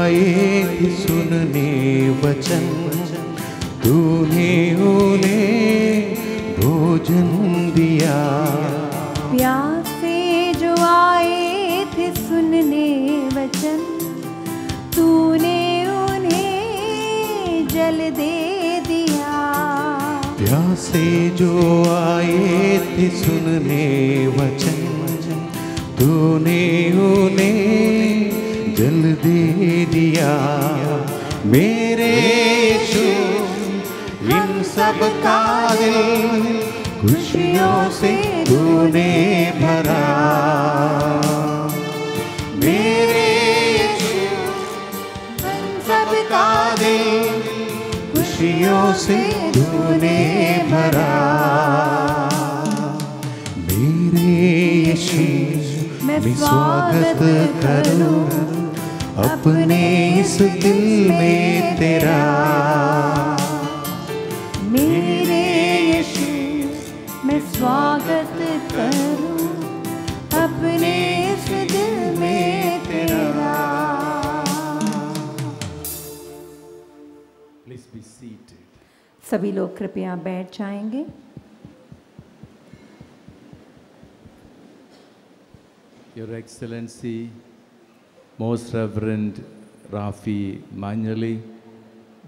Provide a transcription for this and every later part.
आए थे सुनने वचन, तूने उन्हें भोजन दिया। प्यासे जो आए थे सुनने वचन, तूने उन्हें जल दे दिया। प्यासे जो आए थे सुनने वचन, तूने उन्हें जल दे दिया। मेरे यीशु इन सब का दिल खुशियों से तूने भरा। मेरे यीशु इन सब का दिल खुशियों से तूने भरा। मेरे यीशु मैं स्वागत करूं अपने इस दिल में तेरा। मेरे यीशु मैं स्वागत करूं अपने इस दिल में तेरा। Please be seated. सभी लोग कृपया बैठ जाएंगे। Your Excellency, Most Reverend Rafi Manyali,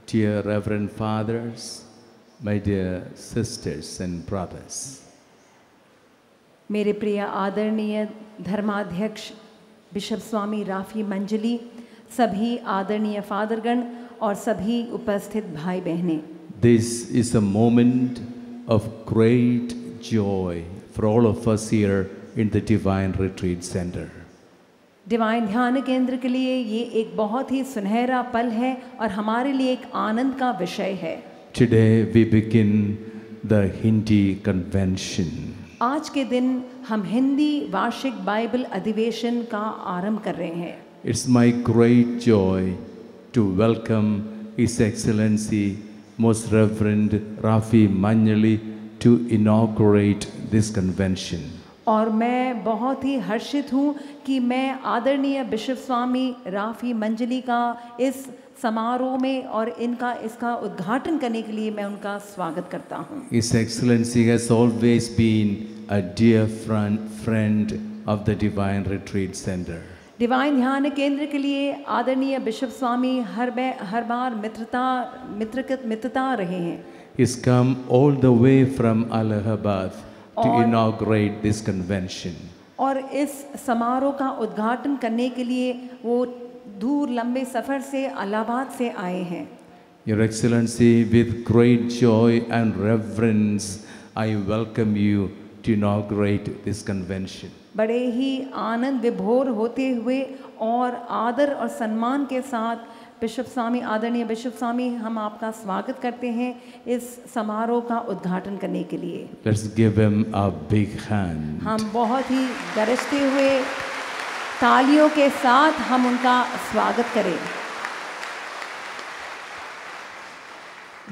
dear Reverend Fathers, my dear sisters and brothers. मेरे प्रिय आदरणीय धर्माध्यक्ष बिशप स्वामी राफी मंजली, सभी आदरणीय फादरगण और सभी उपस्थित भाई बहनें। This is a moment of great joy for all of us here in the Divine Retreat Center. Divine ध्यान केंद्र के लिए ये एक बहुत ही सुनहरा पल है और हमारे लिए एक आनंद का विषय है। Today we begin the Hindi convention. आज के दिन हम हिंदी वार्षिक बाइबल अधिवेशन का आरंभ कर रहे हैं। It's my great joy to welcome His Excellency Most Reverend Rafi Manyali to inaugurate this convention. और मैं बहुत ही हर्षित हूँ कि मैं आदरणीय बिशप स्वामी राफी मंजली का इस समारोह में और इसका उद्घाटन करने के लिए मैं उनका स्वागत करता हूँ। His Excellency has always been a dear friend of the Divine Retreat Center. Divine ध्यान केंद्र के लिए आदरणीय बिशप स्वामी हर बार मित्रता रहे हैं। He's come all the way from Allahabad to inaugurate this convention. और इस समारोह का उद्घाटन करने के लिए वो दूर लंबे सफ़र से इलाहाबाद से आए हैं। Your Excellency, with great joy and reverence, I welcome you to inaugurate this convention. बड़े ही आनंद विभोर होते हुए और आदर और सम्मान के साथ आदरणीय बिशप स्वामी हम आपका स्वागत करते हैं इस समारोह का उद्घाटन करने के लिए। Let's give him a big hand. हम बहुत ही गरजते हुए तालियों के साथ हम उनका स्वागत करें।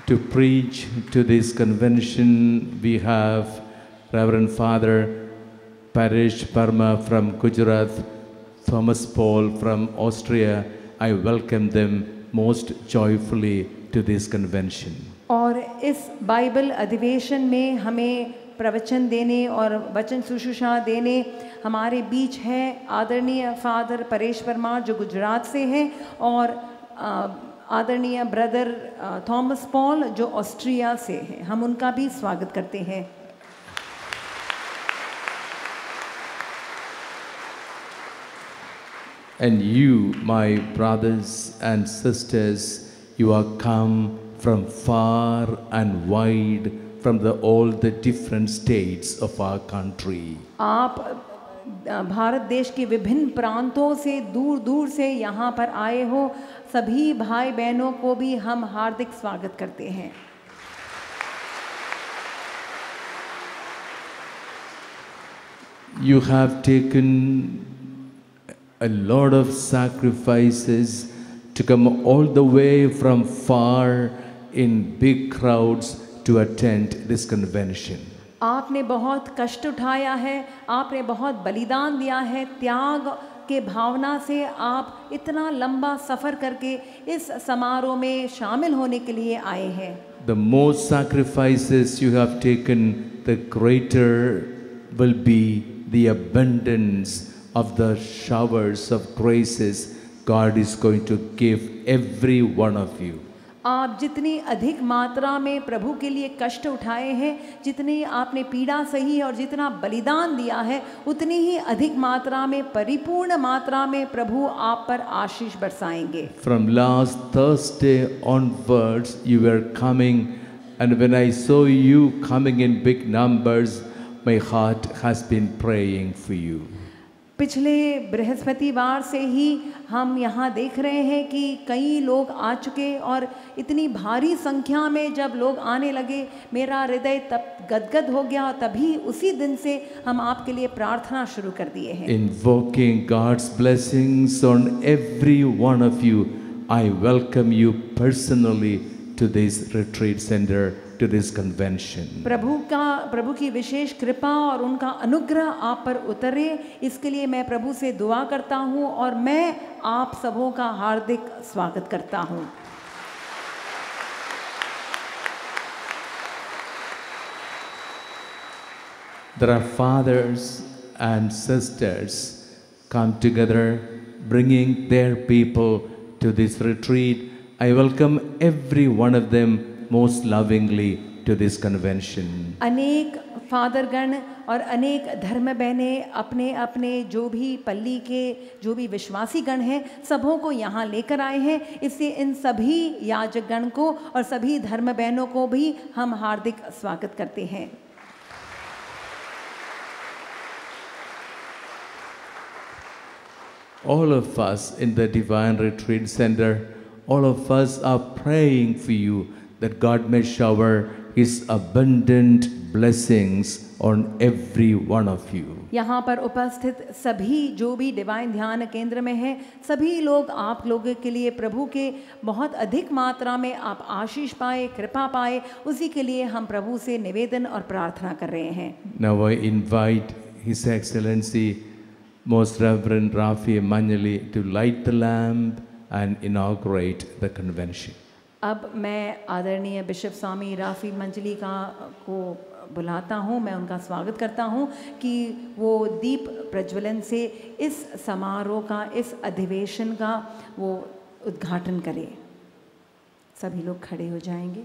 To preach to this convention, we have Reverend Father Paresh Parma from Gujarat, Thomas Paul from Austria. I welcome them most joyfully to this convention. और इस बाइबल अधिवेशन में हमें प्रवचन देने और वचन सुश्रूषा देने हमारे बीच है आदरणीय फादर परेश परमार जो गुजरात से हैं और आदरणीय ब्रदर थॉमस पॉल जो ऑस्ट्रिया से हैं। हम उनका भी स्वागत करते हैं। And you, my brothers and sisters, you are come from far and wide from all the different states of our country. आप भारत देश के विभिन्न प्रांतों से दूर दूर से यहाँ पर आए हो। सभी भाई बहनों को भी हम हार्दिक स्वागत करते हैं। You have taken a lot of sacrifices to come all the way from far in big crowds to attend this convention. आपने बहुत कष्ट उठाया है, आपने बहुत बलिदान दिया है, त्याग के भावना से आप इतना लंबा सफ़र करके इस समारोह में शामिल होने के लिए आए हैं। The more sacrifices you have taken, the greater will be the abundance of the showers of graces God is going to give every one of you. आप जितनी अधिक मात्रा में प्रभु के लिए कष्ट उठाए हैं, जितनी आपने पीड़ा सही है और जितना बलिदान दिया है, उतनी ही अधिक मात्रा में, परिपूर्ण मात्रा में प्रभु आप पर आशीष बरसाएंगे। From last Thursday onwards, you were coming, and when I saw you coming in big numbers, my heart has been praying for you. पिछले बृहस्पतिवार से ही हम यहाँ देख रहे हैं कि कई लोग आ चुके और इतनी भारी संख्या में जब लोग आने लगे, मेरा हृदय तब गदगद हो गया। तभी उसी दिन से हम आपके लिए प्रार्थना शुरू कर दिए हैं। Invoking God's blessings on every one of you, I welcome you personally to this retreat center, to this convention. प्रभु की विशेष कृपा और उनका अनुग्रह आप पर उतरे, इसके लिए मैं प्रभु से दुआ करता हूँ और मैं आप सबों का हार्दिक स्वागत करता हूँ। There are fathers and sisters come together, bringing their people to this retreat. I welcome every one of them most lovingly to this convention. अनेक फादरगण और अनेक धर्म बहनें अपने अपने जो भी पल्ली के जो भी विश्वासी गण हैं, सबों को यहाँ लेकर आए हैं। इससे इन सभी याजक गण को और सभी धर्म बहनों को भी हम हार्दिक स्वागत करते हैं। All of us in the Divine Retreat Center, all of us are praying for you that God may shower His abundant blessings on every one of you. यहाँ पर उपस्थित सभी जो भी डिवाइन ध्यान केंद्र में हैं, सभी लोग आप लोगों के लिए प्रभु के बहुत अधिक मात्रा में आप आशीष पाए, कृपा पाए, उसी के लिए हम प्रभु से निवेदन और प्रार्थना कर रहे हैं। Now I invite His Excellency Most Reverend Rafi Manjali to light the lamp and inaugurate the convention. अब मैं आदरणीय बिशप स्वामी राफी मंजली को बुलाता हूँ, मैं उनका स्वागत करता हूँ कि वो दीप प्रज्वलन से इस समारोह का, इस अधिवेशन का वो उद्घाटन करें। सभी लोग खड़े हो जाएंगे।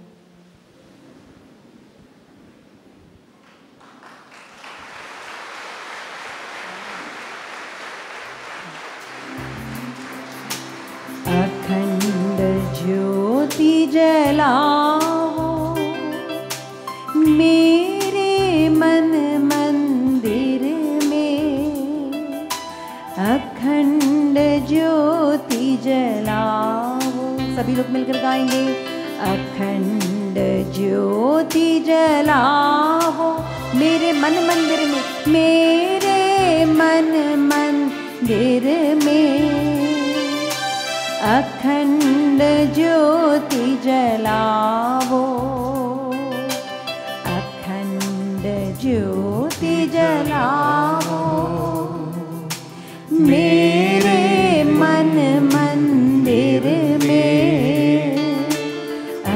अखंड ज्योति जलाओ मेरे मन मंदिर में, अखंड ज्योति जलाओ। सभी लोग मिलकर गाएंगे। अखंड ज्योति जलाओ मेरे मन मंदिर में, मेरे मन मंदिर में, अखंड ज्योति जलाओ, अखंड ज्योति जलाओ मेरे मन मंदिर में,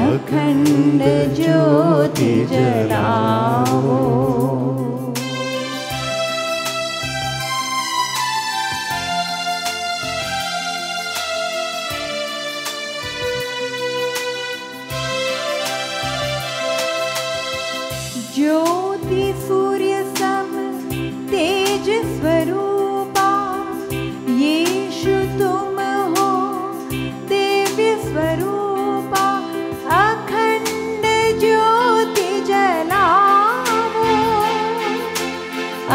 अखंड ज्योति जलाओ। ज्योति सूर्य सम तेज स्वरूपा, यीशु तुम हो दिव्य स्वरूपा, अखंड ज्योति जलाओ,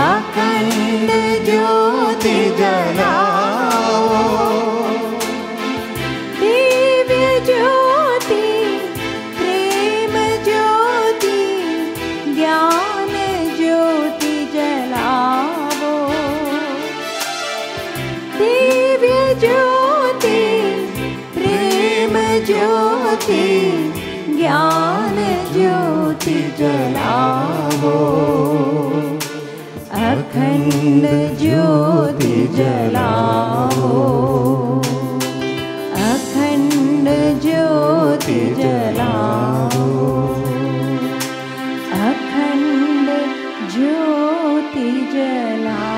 अखंड ज्योति जलाओ, दिव्य ज्योति, प्रेम ज्योति, ज्ञान ज्योति जलाओ, दिव्य ज्योति, प्रेम ज्योति, ज्ञान ज्योति जलाओ, अखंड ज्योति जलाओ, अखंड ज्योति जलाओ, अखंड ज्योति जलाओ।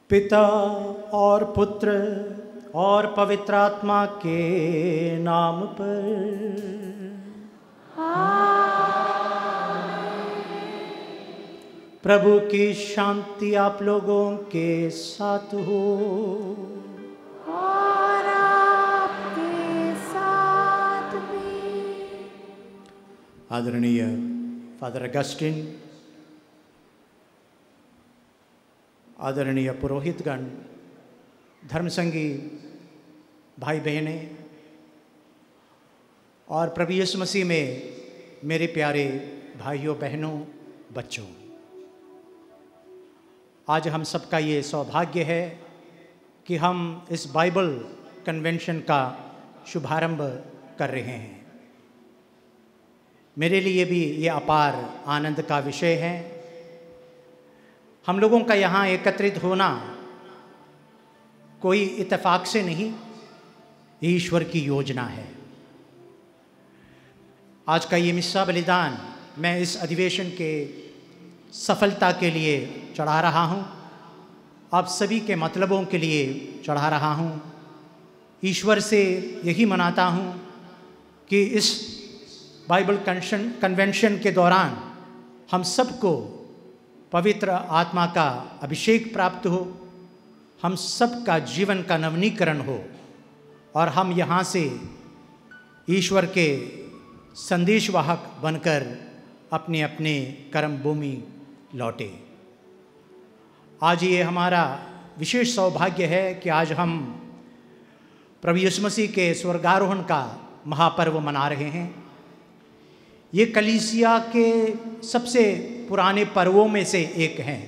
पिता और पुत्र और पवित्र आत्मा के नाम पर। प्रभु की शांति आप लोगों के साथ हो और आपके साथ भी। आदरणीय फादर अगस्टिन, आदरणीय पुरोहितगण, धर्मसंगी भाई बहनें और प्रभु यीशु मसीह में मेरे प्यारे भाइयों बहनों बच्चों, आज हम सबका ये सौभाग्य है कि हम इस बाइबल कन्वेंशन का शुभारंभ कर रहे हैं। मेरे लिए भी ये अपार आनंद का विषय है। हम लोगों का यहाँ एकत्रित होना कोई इत्तेफाक से नहीं, ईश्वर की योजना है। आज का ये मिस्सा बलिदान मैं इस अधिवेशन के सफलता के लिए चढ़ा रहा हूँ, आप सभी के मतलबों के लिए चढ़ा रहा हूँ। ईश्वर से यही मनाता हूँ कि इस बाइबल कन्वेंशन के दौरान हम सबको पवित्र आत्मा का अभिषेक प्राप्त हो, हम सबका जीवन का नवनीकरण हो और हम यहाँ से ईश्वर के संदेशवाहक बनकर अपने अपने कर्म भूमि लौटे। आज ये हमारा विशेष सौभाग्य है कि आज हम प्रभु यीशु मसीह के स्वर्गारोहण का महापर्व मना रहे हैं। ये कलीसिया के सबसे पुराने पर्वों में से एक हैं।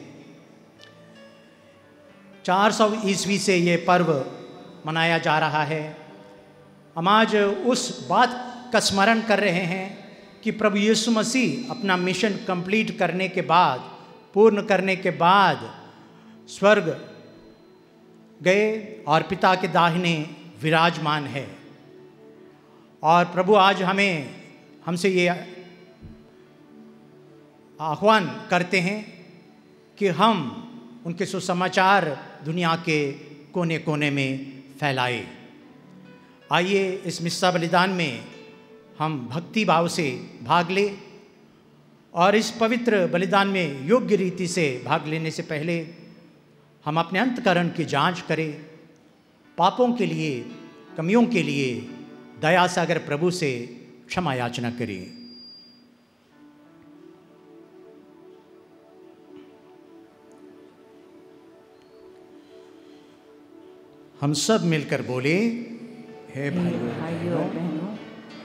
400 ईस्वी से ये पर्व मनाया जा रहा है। हम आज उस बात का स्मरण कर रहे हैं कि प्रभु यीशु मसीह अपना मिशन कंप्लीट करने के बाद, पूर्ण करने के बाद स्वर्ग गए और पिता के दाहिने विराजमान है। और प्रभु आज हमसे ये आह्वान करते हैं कि हम उनके सुसमाचार दुनिया के कोने कोने में फैलाए। आइए इस मिस्सा बलिदान में हम भक्ति भाव से भाग लें और इस पवित्र बलिदान में योग्य रीति से भाग लेने से पहले हम अपने अंतःकरण की जांच करें, पापों के लिए, कमियों के लिए दया सागर प्रभु से क्षमा याचना करें। हम सब मिलकर बोले, हे भाइयों और बहनों,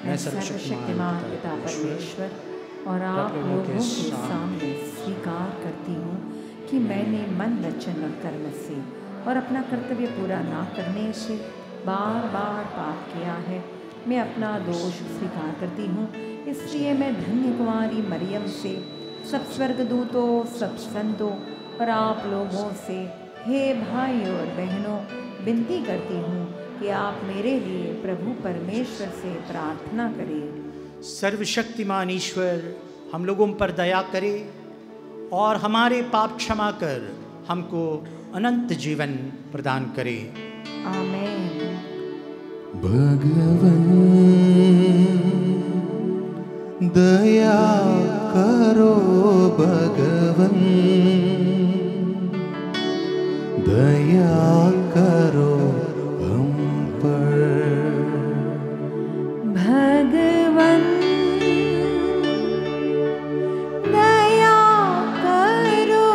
मैं सर्वशक्तिमान पिता परमेश्वर और आप लोगों के सामने स्वीकार करती हूँ कि मैंने मन, वचन और कर्म से और अपना कर्तव्य पूरा ना करने से बार बार पाप किया है। मैं अपना दोष स्वीकार करती हूँ, इसलिए मैं धन्य कुमारी मरियम से, सब स्वर्गदूतों, सब संतों और आप लोगों से, हे भाइयों और बहनों, विनती करती हूँ कि आप मेरे लिए प्रभु परमेश्वर से प्रार्थना करें। सर्वशक्तिमान ईश्वर हम लोगों पर दया करे और हमारे पाप क्षमा कर हमको अनंत जीवन प्रदान करे। आमीन। भगवन दया करो, भगवन दया करो हम पर। भगवन दया करो,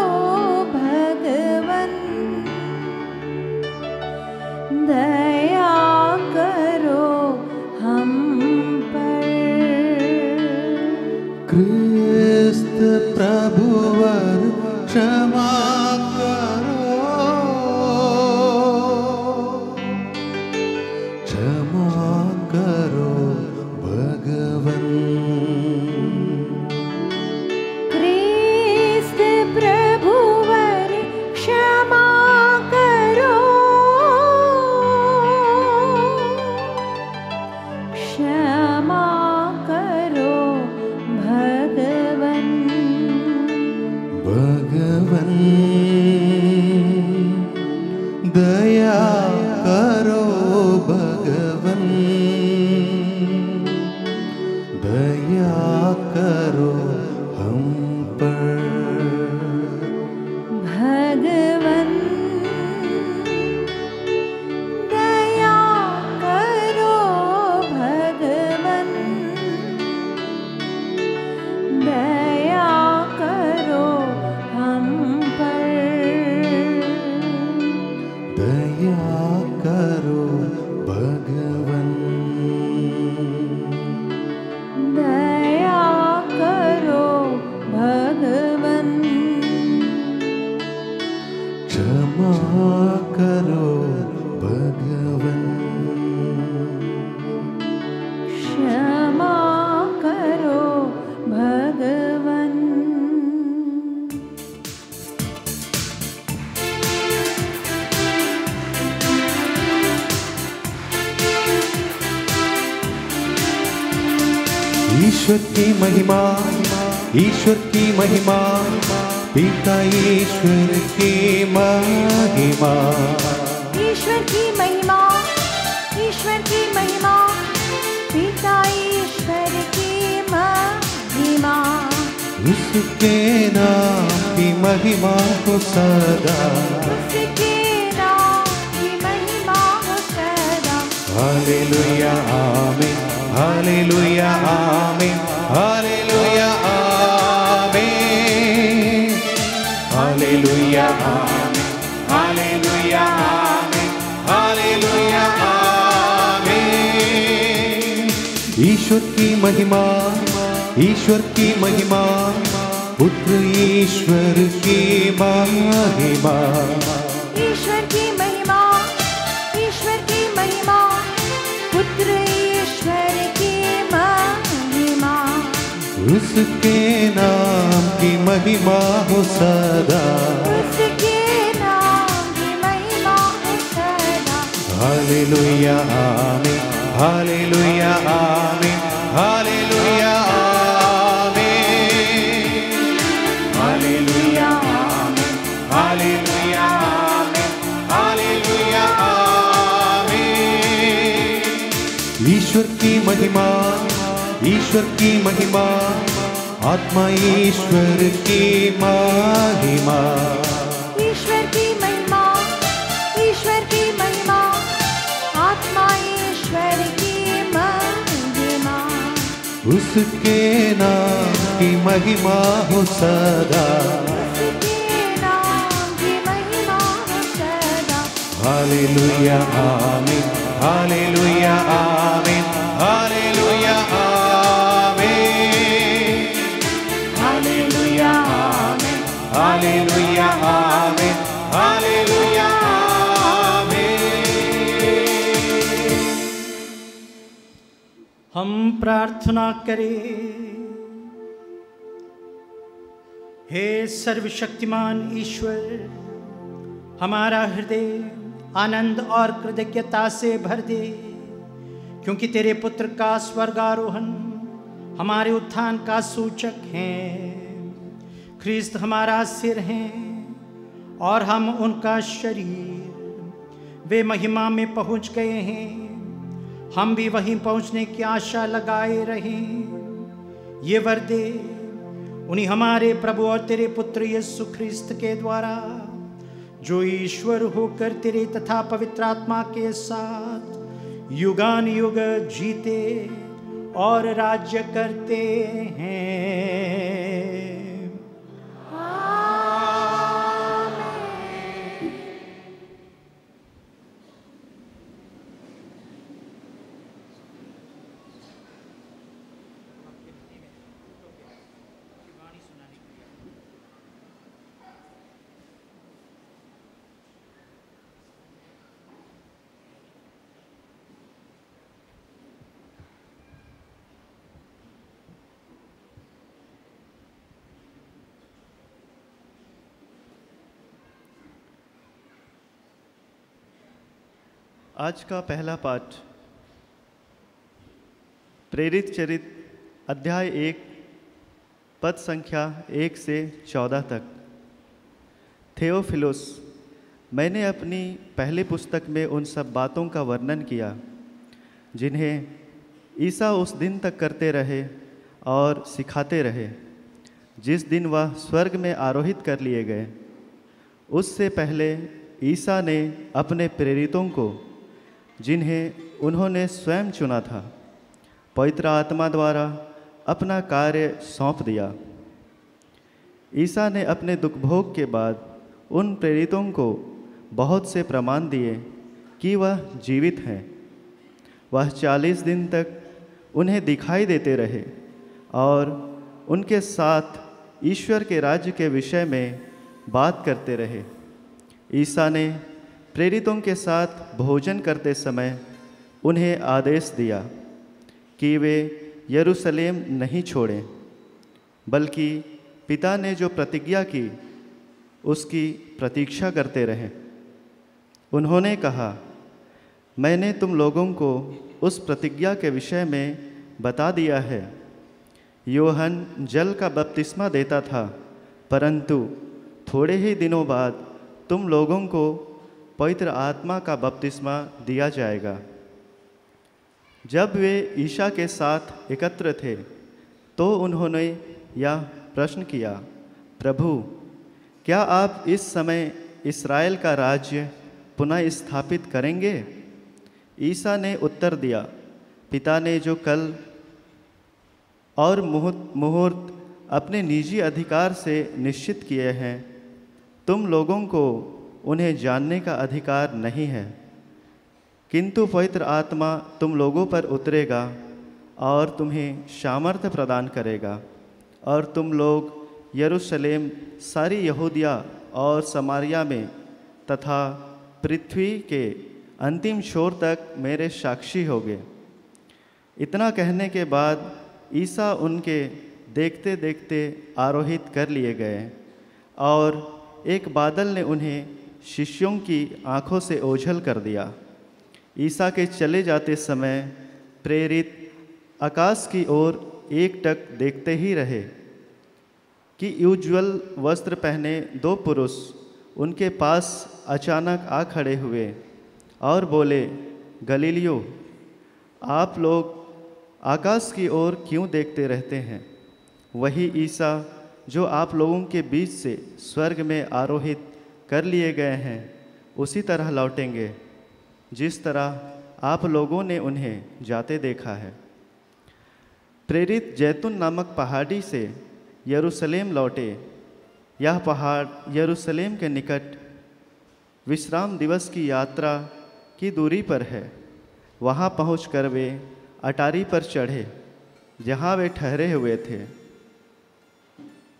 भगवन दया करो हम पर। क्रिस्त प्रभुवर क्षमा करो, भगवन दया करो हम पर। भगवन दया करो, भगवन दया करो हम पर। दया करो भगवन, दया करो भगवन। क्षमा करो भगवन, क्षमा करो भगवन। ईश्वर की महिमा, ईश्वर की महिमा, पिता ईश्वर की महिमा। ईश्वर की महिमा, ईश्वर की महिमा, पिता ईश्वर की महिमा। उसके नाम की महिमा हो सदा, उसके नाम की महिमा हो सदा। हालेलुया आमीन, हालेलुया आमीन, हालेलुया आमीन, हालेलुया आमीन, हालेलुया आमीन, हालेलुया आमीन। ईश्वर की महिमा, ईश्वर की महिमा, पुत्र ईश्वर की महिमा। ईश्वर की महिमा, ईश्वर की महिमा, पुत्र ईश्वर की महिमा। उसके नाम की महिमा हो सदा, उसके नाम की महिमा हो सदा। हालेलुया आमीन, हालेलुया आमीन, हालेलुया आमीन, हालेलुया आमीन, हालेलुया आमीन, हालेलुया आमीन। ईश्वर की महिमा, ईश्वर की महिमा, आत्मा ईश्वर की महिमा। ईश्वर की महिमा, ईश्वर की महिमा, आत्मा ईश्वर की महिमा। उसके नाम की महिमा हो सदा, उसके नाम की महिमा हो सदा। हालेलुया आमीन, हालेलुया आमीन, हालेलुया आमीन, हालेलुया आमीन, हालेलुया आमीन, हालेलुया आमीन। हम प्रार्थना करें। हे सर्वशक्तिमान ईश्वर, हमारा हृदय आनंद और कृतज्ञता से भर दे, क्योंकि तेरे पुत्र का स्वर्गारोहण हमारे उत्थान का सूचक है। ख्रिस्त हमारा सिर है और हम उनका शरीर। वे महिमा में पहुंच गए हैं, हम भी वहीं पहुंचने की आशा लगाए रहें। ये वर दे उन्हीं हमारे प्रभु और तेरे पुत्र यीशु ख्रिस्त के द्वारा, जो ईश्वर होकर तेरे तथा पवित्र आत्मा के साथ युगान युग जीते और राज्य करते हैं। आज का पहला पाठ प्रेरित चरित अध्याय 1 पद संख्या 1 से 14 तक। थियोफिलुस, मैंने अपनी पहली पुस्तक में उन सब बातों का वर्णन किया जिन्हें ईसा उस दिन तक करते रहे और सिखाते रहे। जिस दिन वह स्वर्ग में आरोहित कर लिए गए, उससे पहले ईसा ने अपने प्रेरितों को, जिन्हें उन्होंने स्वयं चुना था, पवित्र आत्मा द्वारा अपना कार्य सौंप दिया। ईसा ने अपने दुखभोग के बाद उन प्रेरितों को बहुत से प्रमाण दिए कि वह जीवित हैं। वह 40 दिन तक उन्हें दिखाई देते रहे और उनके साथ ईश्वर के राज्य के विषय में बात करते रहे। ईसा ने प्रेरितों के साथ भोजन करते समय उन्हें आदेश दिया कि वे यरूशलेम नहीं छोड़ें, बल्कि पिता ने जो प्रतिज्ञा की उसकी प्रतीक्षा करते रहें। उन्होंने कहा, मैंने तुम लोगों को उस प्रतिज्ञा के विषय में बता दिया है। यूहन्ना जल का बपतिस्मा देता था, परंतु थोड़े ही दिनों बाद तुम लोगों को पवित्र आत्मा का बपतिस्मा दिया जाएगा। जब वे ईसा के साथ एकत्र थे तो उन्होंने यह प्रश्न किया, प्रभु, क्या आप इस समय इस्राएल का राज्य पुनः स्थापित करेंगे? ईसा ने उत्तर दिया, पिता ने जो कल और मुहूर्त अपने निजी अधिकार से निश्चित किए हैं, तुम लोगों को उन्हें जानने का अधिकार नहीं है, किंतु पवित्र आत्मा तुम लोगों पर उतरेगा और तुम्हें सामर्थ्य प्रदान करेगा, और तुम लोग यरूशलेम, सारी यहूदिया और समारिया में तथा पृथ्वी के अंतिम छोर तक मेरे साक्षी होगे। इतना कहने के बाद ईसा उनके देखते देखते आरोहित कर लिए गए, और एक बादल ने उन्हें शिष्यों की आँखों से ओझल कर दिया। ईसा के चले जाते समय प्रेरित आकाश की ओर एकटक देखते ही रहे कि उज्ज्वल वस्त्र पहने 2 पुरुष उनके पास अचानक आ खड़े हुए और बोले, गलीलियो, आप लोग आकाश की ओर क्यों देखते रहते हैं? वही ईसा जो आप लोगों के बीच से स्वर्ग में आरोहित कर लिए गए हैं, उसी तरह लौटेंगे जिस तरह आप लोगों ने उन्हें जाते देखा है। प्रेरित जैतून नामक पहाड़ी से यरूशलेम लौटे। यह पहाड़ यरूशलेम के निकट विश्राम दिवस की यात्रा की दूरी पर है। वहाँ पहुंचकर वे अटारी पर चढ़े जहाँ वे ठहरे हुए थे।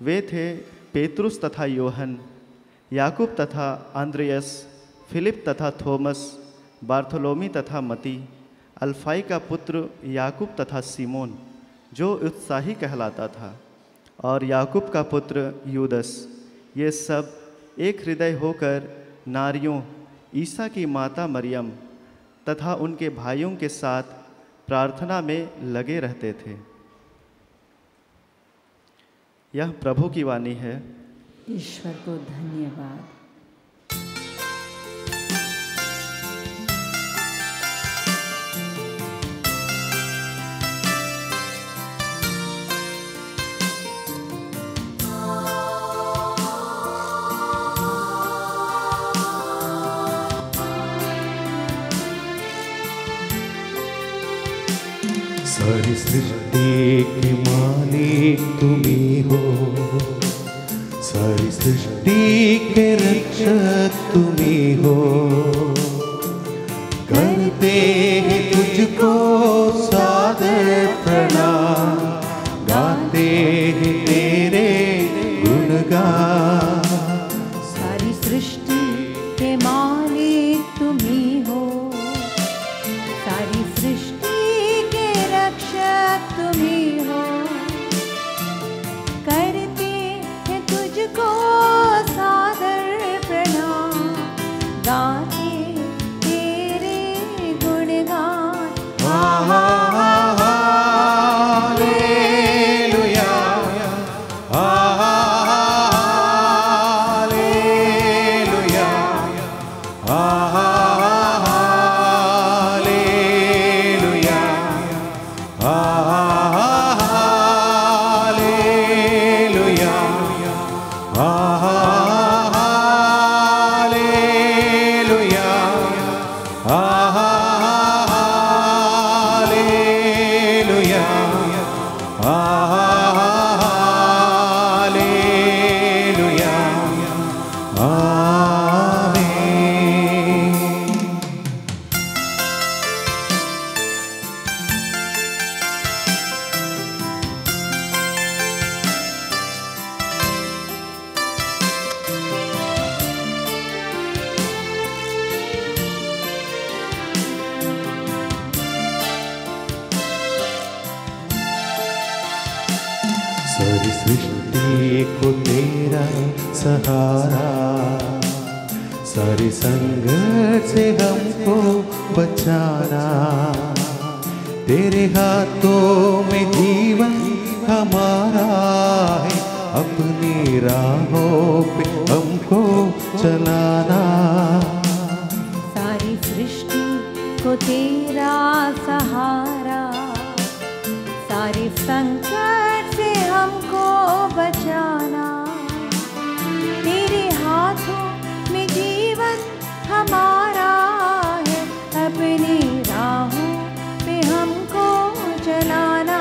वे थे पेतरुस तथा यूहन्ना, याकूब तथा अंद्रयास, फिलिप तथा थोमस, बार्थोलोमी तथा मती, अल्फाई का पुत्र याकूब तथा सीमोन जो उत्साही कहलाता था, और याकूब का पुत्र यूदस। ये सब एक हृदय होकर नारियों, ईसा की माता मरियम तथा उनके भाइयों के साथ प्रार्थना में लगे रहते थे। यह प्रभु की वाणी है। ईश्वर को धन्यवाद। सारी सृष्टि के मालिक तुम्ही हो, सारी सृष्टि के रक्षक तुम्ही हो। करते हैं तुझको सादर प्रणाम, गाते हैं तेरे गुणगान। सारी सृष्टि के मालिक तुम्ही हो, सारी सृष्टि तुम्ही हो। करते हैं तुझको सादर प्रणाम, गाते तेरे गुणगान। हालेलुया, सारी सृष्टि को तेरा सहारा, सारे संघर्ष से हमको बचाना, तेरे हाथों में जीवन हमारा है, अपनी राहों पे हमको चलाना। सारी सृष्टि को तेरा सहारा, सारे संकट से हमको बचाना, तेरे हाथों में जीवन हमारा है, अपनी राहों पे हमको चलाना।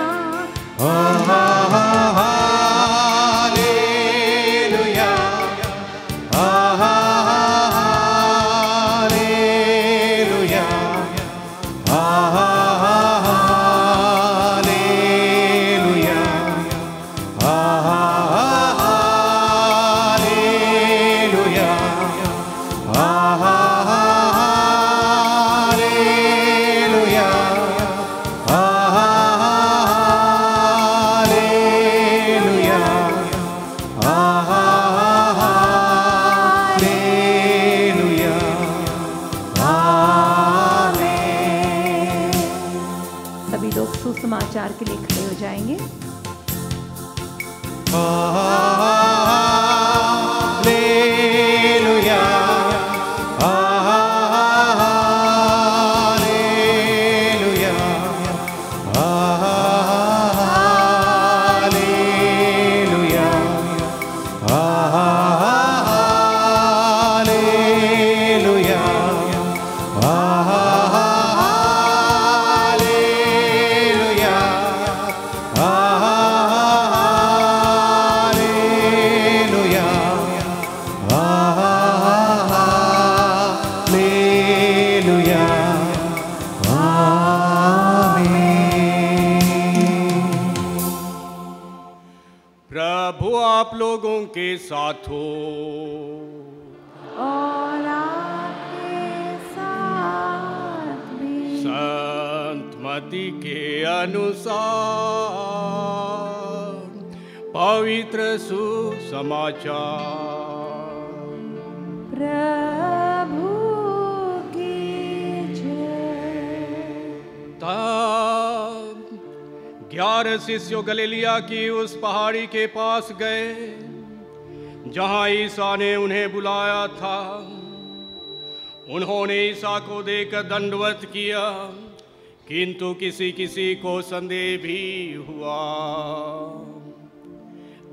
सुसमाचार के लिए खड़े हो जाएंगे। हालेलुया, हालेलुया, हालेलुया, हालेलुया, प्रभु आप लोगों के साथ हो और आपके साथ भी। संत मत्ती के अनुसार पवित्र सुसमाचार। प्रभु की जय। तब 11 शिष्य गलीलिया की उस पहाड़ी के पास गए जहां ईसा ने उन्हें बुलाया था। उन्होंने ईसा को देखकर दंडवत किया, किंतु किसी किसी को संदेह भी हुआ।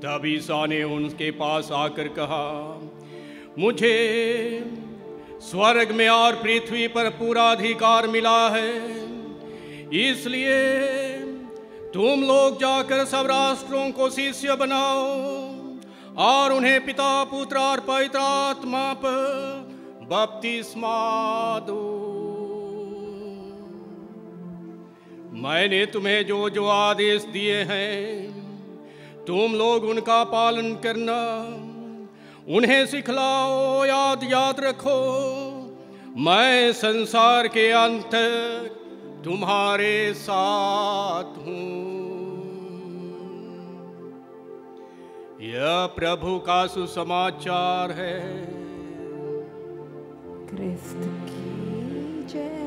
तब ईसा ने उनके पास आकर कहा, मुझे स्वर्ग में और पृथ्वी पर पूरा अधिकार मिला है, इसलिए तुम लोग जाकर सब राष्ट्रों को शिष्य बनाओ और उन्हें पिता पुत्र और पवित्र आत्मा पर बपतिस्मा दो। मैंने तुम्हें जो जो आदेश दिए हैं तुम लोग उनका पालन करना, उन्हें सिखलाओ, याद रखो, मैं संसार के अंत तुम्हारे साथ हूँ। यह प्रभु का सुसमाचार है। क्रिस्त की जय।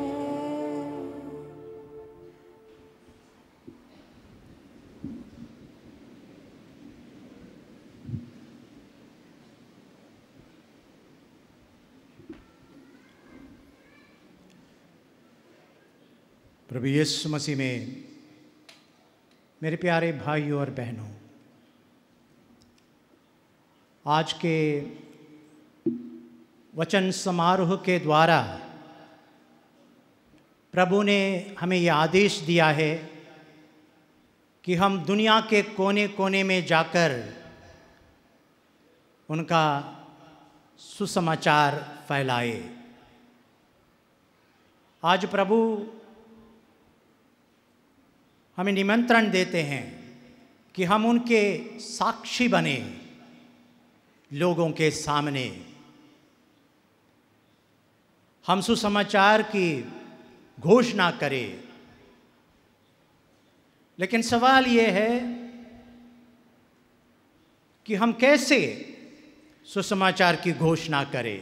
प्रभु यीशु मसीह में मेरे प्यारे भाइयों और बहनों, आज के वचन समारोह के द्वारा प्रभु ने हमें यह आदेश दिया है कि हम दुनिया के कोने कोने में जाकर उनका सुसमाचार फैलाए। आज प्रभु हमें निमंत्रण देते हैं कि हम उनके साक्षी बने लोगों के सामने। हम सुसमाचार की घोषणा करें, लेकिन सवाल ये है कि हम कैसे सुसमाचार की घोषणा करें,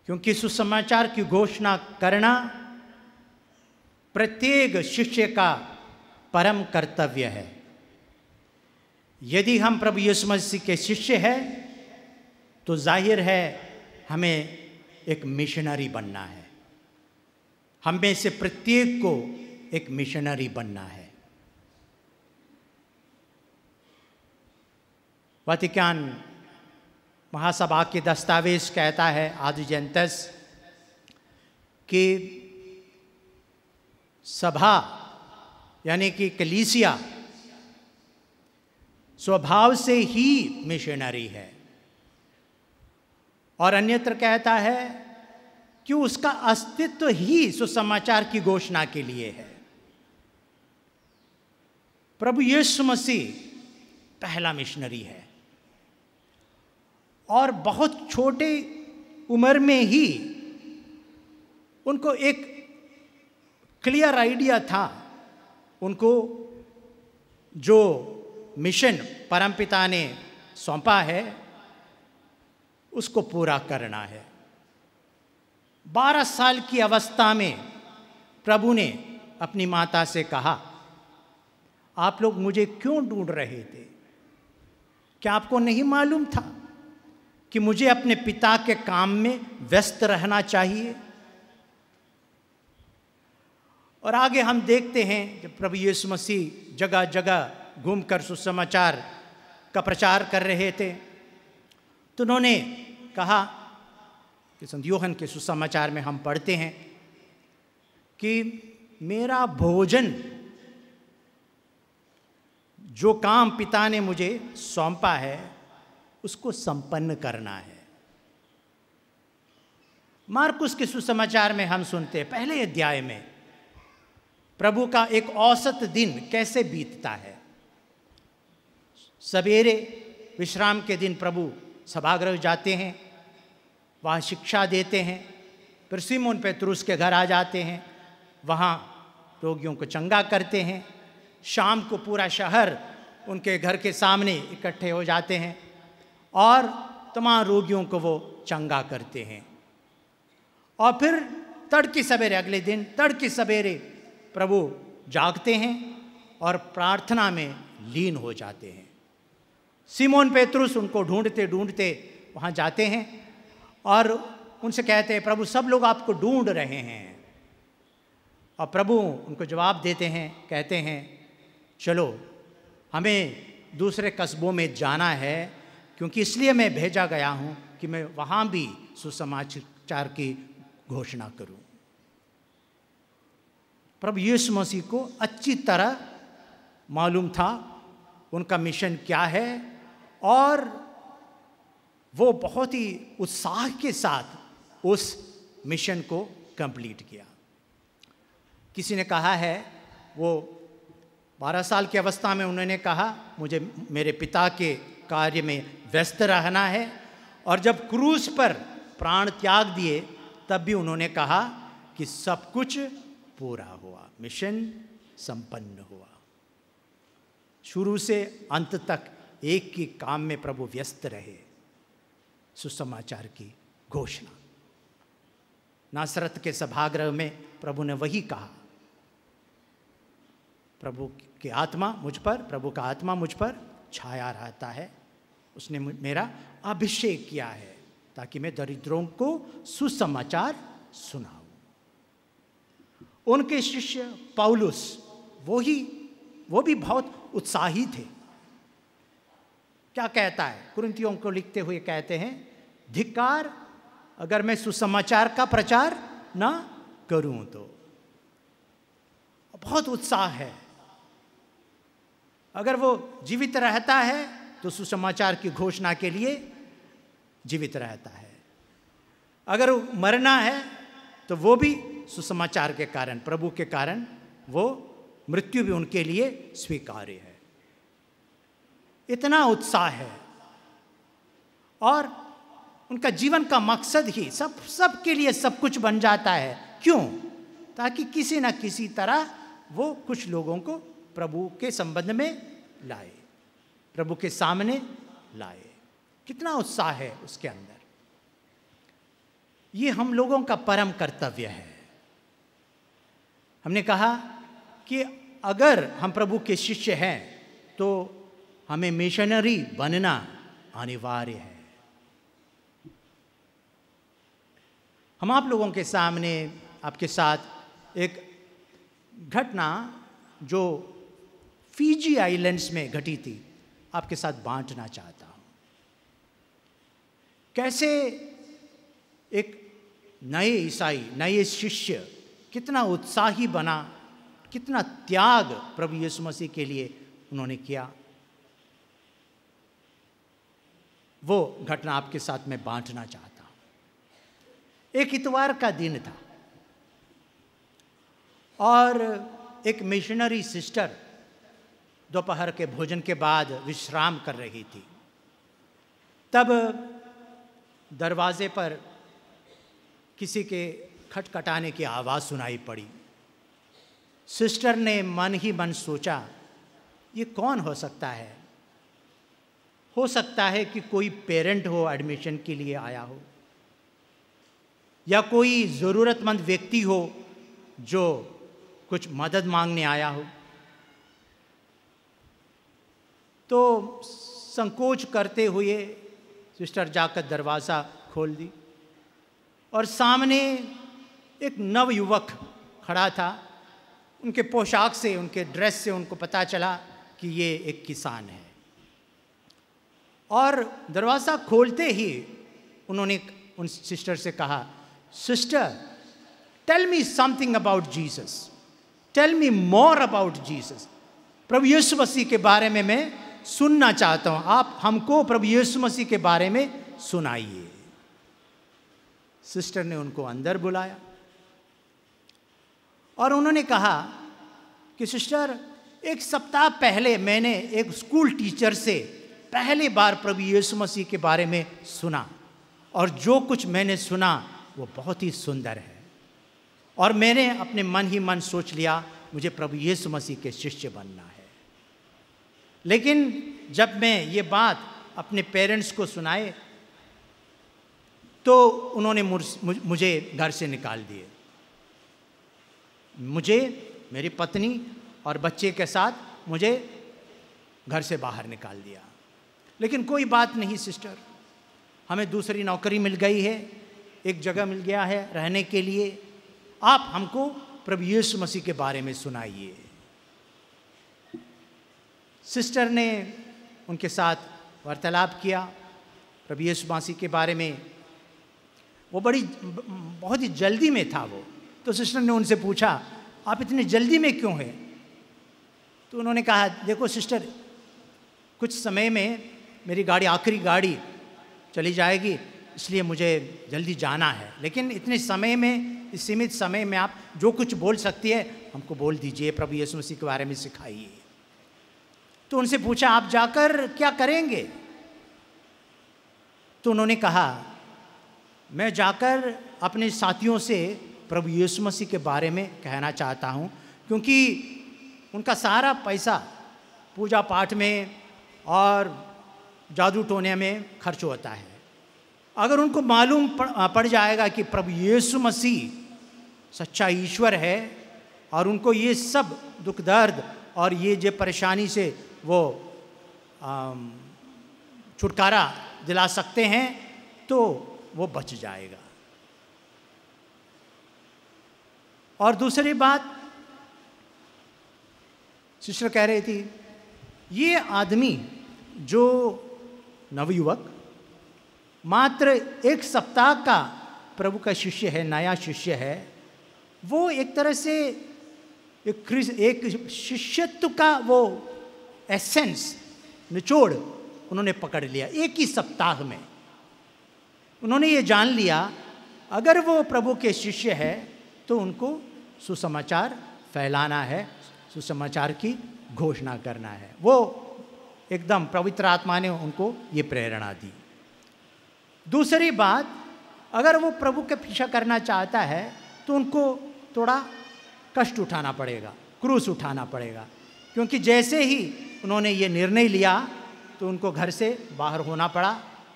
क्योंकि सुसमाचार की घोषणा करना प्रत्येक शिष्य का परम कर्तव्य है। यदि हम प्रभु यीशु मसीह के शिष्य हैं तो जाहिर है हमें एक मिशनरी बनना है। हम में से प्रत्येक को एक मिशनरी बनना है। वतिकान महासभा के दस्तावेज कहता है आदि जनतस कि सभा यानी कि कलीसिया स्वभाव से ही मिशनरी है, और अन्यत्र कहता है कि उसका अस्तित्व ही सुसमाचार की घोषणा के लिए है। प्रभु यीशु मसीह पहला मिशनरी है, और बहुत छोटे उम्र में ही उनको एक क्लियर आइडिया था। उनको जो मिशन परमपिता ने सौंपा है उसको पूरा करना है। 12 साल की अवस्था में प्रभु ने अपनी माता से कहा, आप लोग मुझे क्यों ढूंढ रहे थे? क्या आपको नहीं मालूम था कि मुझे अपने पिता के काम में व्यस्त रहना चाहिए? और आगे हम देखते हैं जब प्रभु यीशु मसीह जगह जगह घूमकर सुसमाचार का प्रचार कर रहे थे तो उन्होंने कहा कि संत यूहन्ना के सुसमाचार में हम पढ़ते हैं कि मेरा भोजन, जो काम पिता ने मुझे सौंपा है उसको संपन्न करना है। मार्कुस के सुसमाचार में हम सुनते हैं पहले अध्याय में प्रभु का एक औसत दिन कैसे बीतता है। सवेरे विश्राम के दिन प्रभु सभागृह जाते हैं, वहाँ शिक्षा देते हैं, फिर सिमोन पेतरुस के घर आ जाते हैं, वहाँ रोगियों को चंगा करते हैं। शाम को पूरा शहर उनके घर के सामने इकट्ठे हो जाते हैं और तमाम रोगियों को वो चंगा करते हैं। और फिर तड़के सवेरे, अगले दिन तड़के सवेरे प्रभु जागते हैं और प्रार्थना में लीन हो जाते हैं। सिमोन पेतरुस उनको ढूंढते ढूंढते वहाँ जाते हैं और उनसे कहते हैं, प्रभु सब लोग आपको ढूंढ रहे हैं। और प्रभु उनको जवाब देते हैं, कहते हैं चलो हमें दूसरे कस्बों में जाना है, क्योंकि इसलिए मैं भेजा गया हूँ कि मैं वहाँ भी सुसमाचार की घोषणा करूँ। प्रभु यीशु मसीह को अच्छी तरह मालूम था उनका मिशन क्या है, और वो बहुत ही उत्साह के साथ उस मिशन को कंप्लीट किया। किसी ने कहा है, वो 12 साल की अवस्था में उन्होंने कहा मुझे मेरे पिता के कार्य में व्यस्त रहना है, और जब क्रूस पर प्राण त्याग दिए तब भी उन्होंने कहा कि सब कुछ पूरा हुआ, मिशन संपन्न हुआ। शुरू से अंत तक एक ही काम में प्रभु व्यस्त रहे, सुसमाचार की घोषणा। नासरत के सभागृह में प्रभु ने वही कहा, प्रभु की आत्मा मुझ पर, प्रभु का आत्मा मुझ पर छाया रहता है, उसने मेरा अभिषेक किया है ताकि मैं दरिद्रों को सुसमाचार सुनाऊं। उनके शिष्य पौलुस वो भी बहुत उत्साही थे। क्या कहता है, कुरिन्थियों को लिखते हुए कहते हैं, धिक्कार अगर मैं सुसमाचार का प्रचार ना करूं तो। बहुत उत्साह है। अगर वो जीवित रहता है तो सुसमाचार की घोषणा के लिए जीवित रहता है, अगर मरना है तो वो भी सुसमाचार के कारण, प्रभु के कारण वो मृत्यु भी उनके लिए स्वीकार्य है। इतना उत्साह है, और उनका जीवन का मकसद ही सब के लिए सब कुछ बन जाता है। क्यों? ताकि किसी न किसी तरह वो कुछ लोगों को प्रभु के संबंध में लाए, प्रभु के सामने लाए। कितना उत्साह है उसके अंदर। ये हम लोगों का परम कर्तव्य है। हमने कहा कि अगर हम प्रभु के शिष्य हैं तो हमें मिशनरी बनना अनिवार्य है। हम आप लोगों के सामने, आपके साथ एक घटना जो फीजी आइलैंड्स में घटी थी आपके साथ बांटना चाहता हूं। कैसे एक नए ईसाई, नए शिष्य कितना उत्साही बना, कितना त्याग प्रभु यीशु मसीह के लिए उन्होंने किया, वो घटना आपके साथ में बांटना चाहता हूं। एक इतवार का दिन था और एक मिशनरी सिस्टर दोपहर के भोजन के बाद विश्राम कर रही थी। तब दरवाजे पर किसी के खटखटाने की आवाज़ सुनाई पड़ी। सिस्टर ने मन ही मन सोचा, ये कौन हो सकता है? हो सकता है कि कोई पेरेंट हो, एडमिशन के लिए आया हो, या कोई ज़रूरतमंद व्यक्ति हो जो कुछ मदद मांगने आया हो। तो संकोच करते हुए सिस्टर जाकर दरवाज़ा खोल दी और सामने एक नवयुवक खड़ा था। उनके पोशाक से, उनके ड्रेस से उनको पता चला कि ये एक किसान है। और दरवाज़ा खोलते ही उन्होंने उन सिस्टर से कहा, sister, tell me something about Jesus, tell me more about Jesus. प्रभु यीशु मसीह के बारे में मैं सुनना चाहता हूं, आप हमको प्रभु यीशु मसीह के बारे में सुनाइए। सिस्टर ने उनको अंदर बुलाया और उन्होंने कहा कि सिस्टर, एक सप्ताह पहले मैंने एक स्कूल टीचर से पहली बार प्रभु यीशु मसीह के बारे में सुना, और जो कुछ मैंने सुना वो बहुत ही सुंदर है, और मैंने अपने मन ही मन सोच लिया मुझे प्रभु यीशु मसीह के शिष्य बनना है। लेकिन जब मैं ये बात अपने पेरेंट्स को सुनाए तो उन्होंने मुझे घर से निकाल दिए। मुझे, मेरी पत्नी और बच्चे के साथ मुझे घर से बाहर निकाल दिया। लेकिन कोई बात नहीं सिस्टर, हमें दूसरी नौकरी मिल गई है, एक जगह मिल गया है रहने के लिए, आप हमको प्रभु यीशु मसीह के बारे में सुनाइए। सिस्टर ने उनके साथ वार्तालाप किया प्रभु यीशु मसीह के बारे में। वो बहुत ही जल्दी में था वो। तो सिस्टर ने उनसे पूछा, आप इतनी जल्दी में क्यों हैं? तो उन्होंने कहा, देखो सिस्टर, कुछ समय में मेरी गाड़ी, आखिरी गाड़ी चली जाएगी, इसलिए मुझे जल्दी जाना है। लेकिन इतने समय में, इस सीमित समय में आप जो कुछ बोल सकती है हमको बोल दीजिए, प्रभु यीशु मसीह के बारे में सिखाइए। तो उनसे पूछा, आप जाकर क्या करेंगे? तो उन्होंने कहा, मैं जाकर अपने साथियों से प्रभु यीशु मसीह के बारे में कहना चाहता हूँ, क्योंकि उनका सारा पैसा पूजा पाठ में और जादू टोने में खर्च होता है। अगर उनको मालूम पड़ जाएगा कि प्रभु यीशु मसीह सच्चा ईश्वर है और उनको ये सब दुख दर्द और ये जो परेशानी से वो छुटकारा दिला सकते हैं, तो वो बच जाएगा। और दूसरी बात सिस्टर कह रही थी, ये आदमी जो नवयुवक मात्र एक सप्ताह का प्रभु का शिष्य है, नया शिष्य है, वो एक तरह से एक शिष्यत्व का वो एसेंस, निचोड़ उन्होंने पकड़ लिया। एक ही सप्ताह में उन्होंने ये जान लिया, अगर वो प्रभु के शिष्य है तो उनको सुसमाचार फैलाना है, सुसमाचार की घोषणा करना है। वो एकदम पवित्र आत्मा ने उनको ये प्रेरणा दी। दूसरी बात, अगर वो प्रभु का पीछा करना चाहता है तो उनको थोड़ा कष्ट उठाना पड़ेगा, क्रूस उठाना पड़ेगा। क्योंकि जैसे ही उन्होंने ये निर्णय लिया तो उनको घर से बाहर होना पड़ा,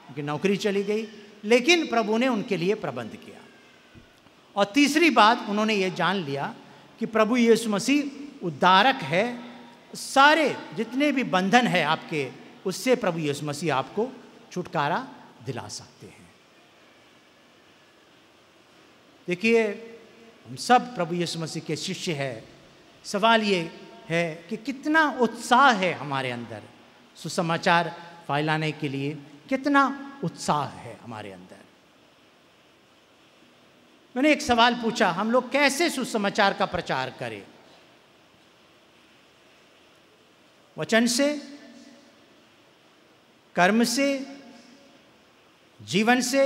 उनकी नौकरी चली गई, लेकिन प्रभु ने उनके लिए प्रबंध किया। और तीसरी बात, उन्होंने ये जान लिया कि प्रभु यीशु मसीह उद्धारक है, सारे जितने भी बंधन है आपके, उससे प्रभु यीशु मसीह आपको छुटकारा दिला सकते हैं। देखिए, हम सब प्रभु यीशु मसीह के शिष्य हैं। सवाल ये है कि कितना उत्साह है हमारे अंदर सुसमाचार फैलाने के लिए, कितना उत्साह है हमारे अंदर। मैंने एक सवाल पूछा, हम लोग कैसे सुसमाचार का प्रचार करें? वचन से, कर्म से, जीवन से,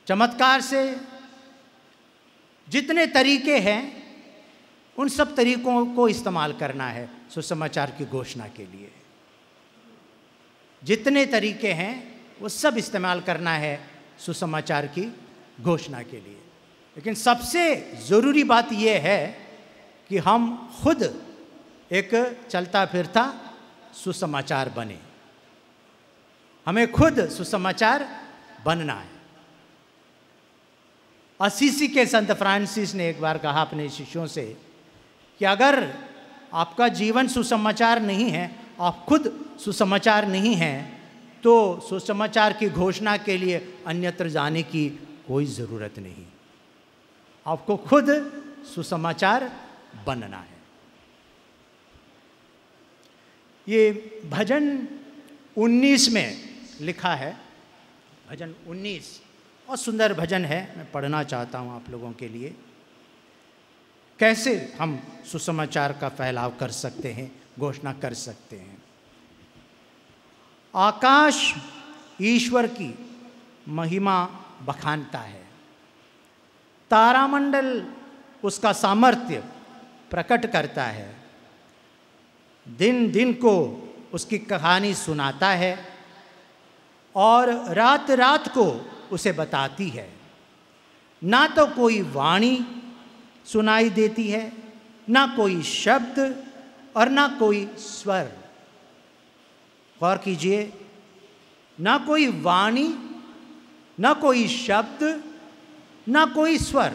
चमत्कार से, जितने तरीके हैं उन सब तरीकों को इस्तेमाल करना है सुसमाचार की घोषणा के लिए। जितने तरीके हैं वो सब इस्तेमाल करना है सुसमाचार की घोषणा के लिए। लेकिन सबसे ज़रूरी बात यह है कि हम खुद एक चलता फिरता सुसमाचार बने। हमें खुद सुसमाचार बनना है। असीसी के संत फ्रांसिस ने एक बार कहा अपने शिष्यों से कि अगर आपका जीवन सुसमाचार नहीं है, आप खुद सुसमाचार नहीं हैं, तो सुसमाचार की घोषणा के लिए अन्यत्र जाने की कोई ज़रूरत नहीं। आपको खुद सुसमाचार बनना है। ये भजन 19 में लिखा है, भजन 19 और सुंदर भजन है, मैं पढ़ना चाहता हूँ आप लोगों के लिए। कैसे हम सुसमाचार का फैलाव कर सकते हैं, घोषणा कर सकते हैं। आकाश ईश्वर की महिमा बखानता है, तारामंडल उसका सामर्थ्य प्रकट करता है, दिन दिन को उसकी कहानी सुनाता है और रात रात को उसे बताती है। ना तो कोई वाणी सुनाई देती है, ना कोई शब्द और ना कोई स्वर। गौर कीजिए, ना कोई वाणी, ना कोई शब्द, ना कोई स्वर,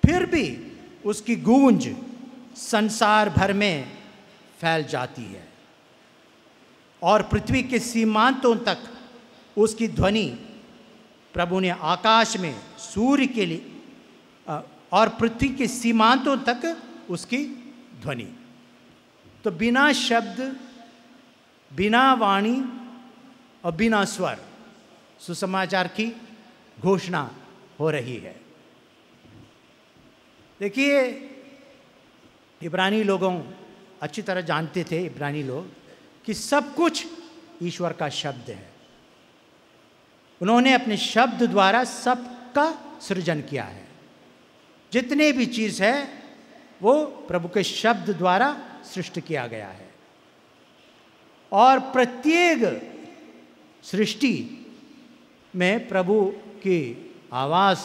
फिर भी उसकी गूंज संसार भर में फैल जाती है और पृथ्वी के सीमांतों तक उसकी ध्वनि, प्रभु ने आकाश में सूर्य के लिए और पृथ्वी के सीमांतों तक उसकी ध्वनि। तो बिना शब्द, बिना वाणी और बिना स्वर सुसमाचार की घोषणा हो रही है। देखिए, इब्रानी लोगों अच्छी तरह जानते थे, इब्रानी लोग, कि सब कुछ ईश्वर का शब्द है। उन्होंने अपने शब्द द्वारा सबका सृजन किया है। जितने भी चीज़ है वो प्रभु के शब्द द्वारा सृष्टि किया गया है और प्रत्येक सृष्टि में प्रभु की आवाज़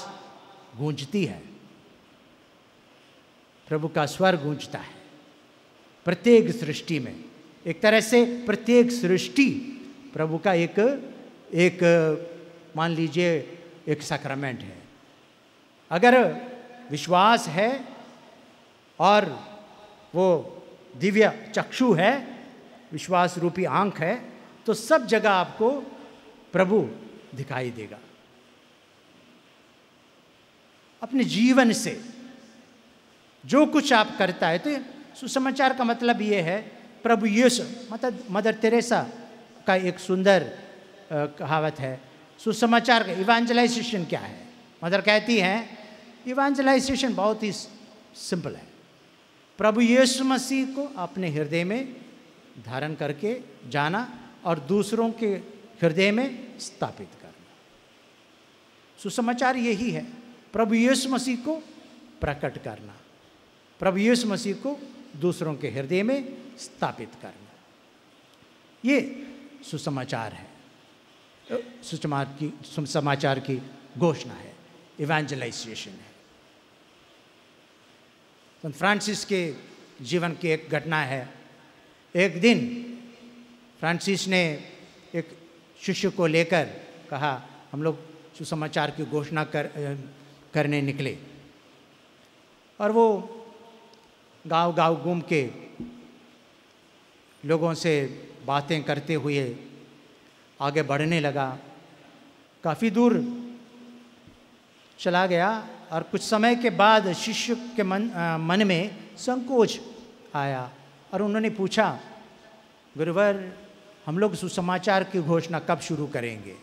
गूंजती है, प्रभु का स्वर गूंजता है प्रत्येक सृष्टि में। एक तरह से प्रत्येक सृष्टि प्रभु का एक मान लीजिए एक सैक्रमेंट है। अगर विश्वास है और वो दिव्य चक्षु है, विश्वास रूपी आंख है, तो सब जगह आपको प्रभु दिखाई देगा। अपने जीवन से जो कुछ आप करता है, तो सुसमाचार का मतलब ये है, प्रभु यीशु, मतलब मदर तेरेसा का एक सुंदर कहावत है, सुसमाचार का इवेंजलाइजेशन क्या है। मदर कहती हैं इवेंजलाइजेशन बहुत ही सिंपल है, प्रभु यीशु मसीह को अपने हृदय में धारण करके जाना और दूसरों के हृदय में स्थापित करना। सुसमाचार यही है, प्रभु यीशु मसीह को प्रकट करना, प्रभु यीशु मसीह को दूसरों के हृदय में स्थापित करना। ये सुसमाचार है, सुसमाचार की घोषणा है, इवेंजलाइजेशन है। संत फ्रांसिस के जीवन की एक घटना है। एक दिन फ्रांसिस ने एक शिष्य को लेकर कहा, हम लोग सुसमाचार की घोषणा करने निकले, और वो गांव-गांव घूम के लोगों से बातें करते हुए आगे बढ़ने लगा। काफ़ी दूर चला गया और कुछ समय के बाद शिष्य के मन में संकोच आया और उन्होंने पूछा, गुरुवर, हम लोग सुसमाचार की घोषणा कब शुरू करेंगे?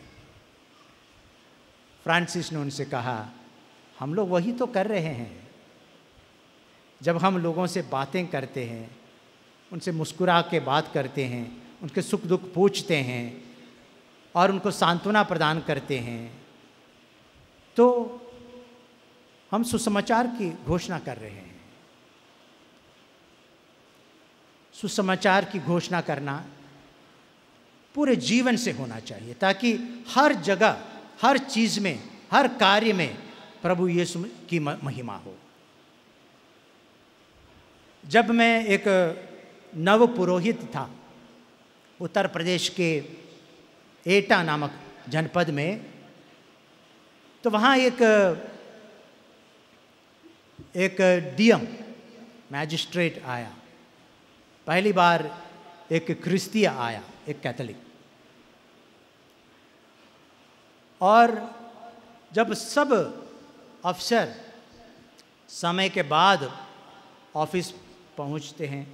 फ्रांसिस ने उनसे कहा, हम लोग वही तो कर रहे हैं। जब हम लोगों से बातें करते हैं, उनसे मुस्कुरा के बात करते हैं, उनके सुख दुख पूछते हैं और उनको सांत्वना प्रदान करते हैं, तो हम सुसमाचार की घोषणा कर रहे हैं। सुसमाचार की घोषणा करना पूरे जीवन से होना चाहिए, ताकि हर जगह, हर चीज़ में, हर कार्य में प्रभु यीशु की महिमा हो। जब मैं एक नव पुरोहित था उत्तर प्रदेश के एटा नामक जनपद में, तो वहाँ एक डीएम मैजिस्ट्रेट आया। पहली बार एक क्रिस्तीय आया, एक कैथोलिक। और जब सब अफसर समय के बाद ऑफिस पहुंचते हैं,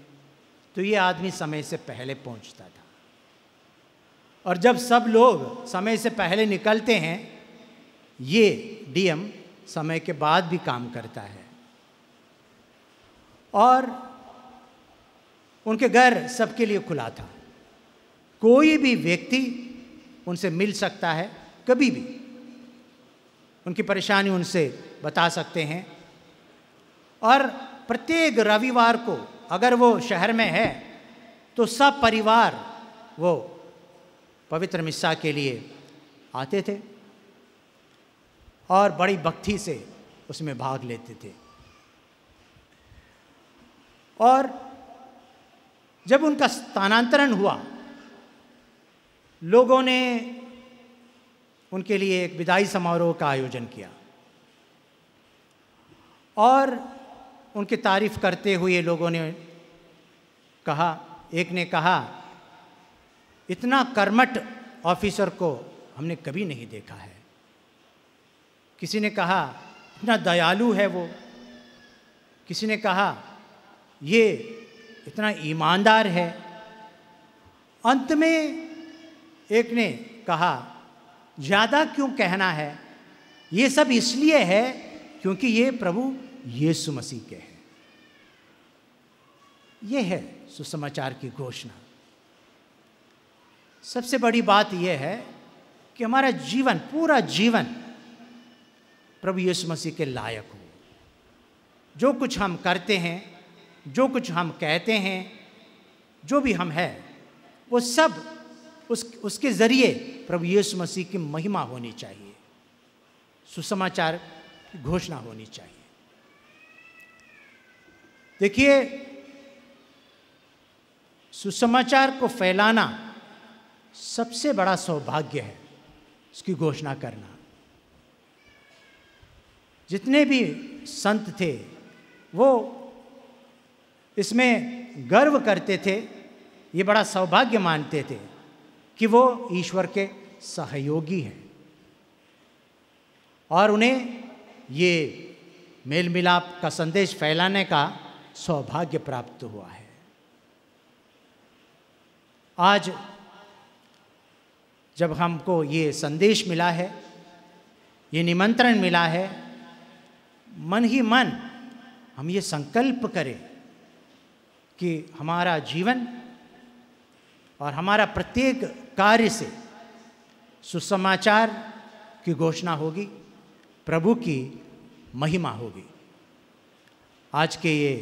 तो ये आदमी समय से पहले पहुंचता था, और जब सब लोग समय से पहले निकलते हैं, ये डीएम समय के बाद भी काम करता है। और उनके घर सबके लिए खुला था, कोई भी व्यक्ति उनसे मिल सकता है, कभी भी उनकी परेशानी उनसे बता सकते हैं। और प्रत्येक रविवार को अगर वो शहर में है तो सब परिवार वो पवित्र मिस्सा के लिए आते थे और बड़ी भक्ति से उसमें भाग लेते थे। और जब उनका स्थानांतरण हुआ, लोगों ने उनके लिए एक विदाई समारोह का आयोजन किया और उनकी तारीफ करते हुए लोगों ने कहा, एक ने कहा, इतना कर्मठ ऑफिसर को हमने कभी नहीं देखा है। किसी ने कहा, इतना दयालु है वो। किसी ने कहा, ये इतना ईमानदार है। अंत में एक ने कहा, ज़्यादा क्यों कहना है, ये सब इसलिए है क्योंकि ये प्रभु यीशु मसीह के हैं। ये है सुसमाचार की घोषणा। सबसे बड़ी बात यह है कि हमारा जीवन, पूरा जीवन प्रभु यीशु मसीह के लायक हो। जो कुछ हम करते हैं, जो कुछ हम कहते हैं, जो भी हम हैं, वो सब उसके ज़रिए प्रभु यीशु मसीह की महिमा होनी चाहिए, सुसमाचार की घोषणा होनी चाहिए। देखिए, सुसमाचार को फैलाना सबसे बड़ा सौभाग्य है, इसकी घोषणा करना। जितने भी संत थे वो इसमें गर्व करते थे, ये बड़ा सौभाग्य मानते थे कि वो ईश्वर के सहयोगी हैं और उन्हें ये मेल मिलाप का संदेश फैलाने का सौभाग्य प्राप्त हुआ है। आज जब हमको ये संदेश मिला है, ये निमंत्रण मिला है, मन ही मन हम ये संकल्प करें कि हमारा जीवन और हमारा प्रत्येक कार्य से सुसमाचार की घोषणा होगी, प्रभु की महिमा होगी। आज के ये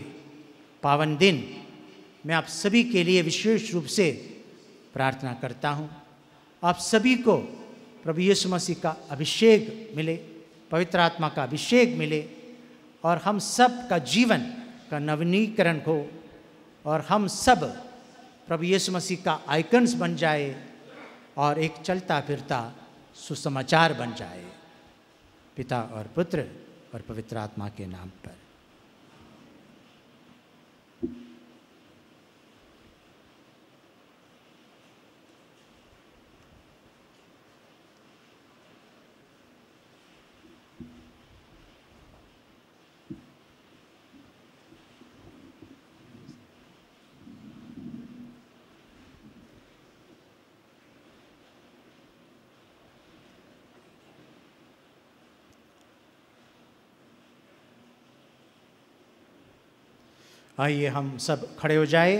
पावन दिन मैं आप सभी के लिए विशेष रूप से प्रार्थना करता हूँ। आप सभी को प्रभु यीशु मसीह का अभिषेक मिले, पवित्र आत्मा का अभिषेक मिले और हम सब का जीवन का नवीनीकरण हो, और हम सब प्रभु यीशु मसीह का आइकन्स बन जाए और एक चलता फिरता सुसमाचार बन जाए। पिता और पुत्र और पवित्र आत्मा के नाम पर। आइए हम सब खड़े हो जाए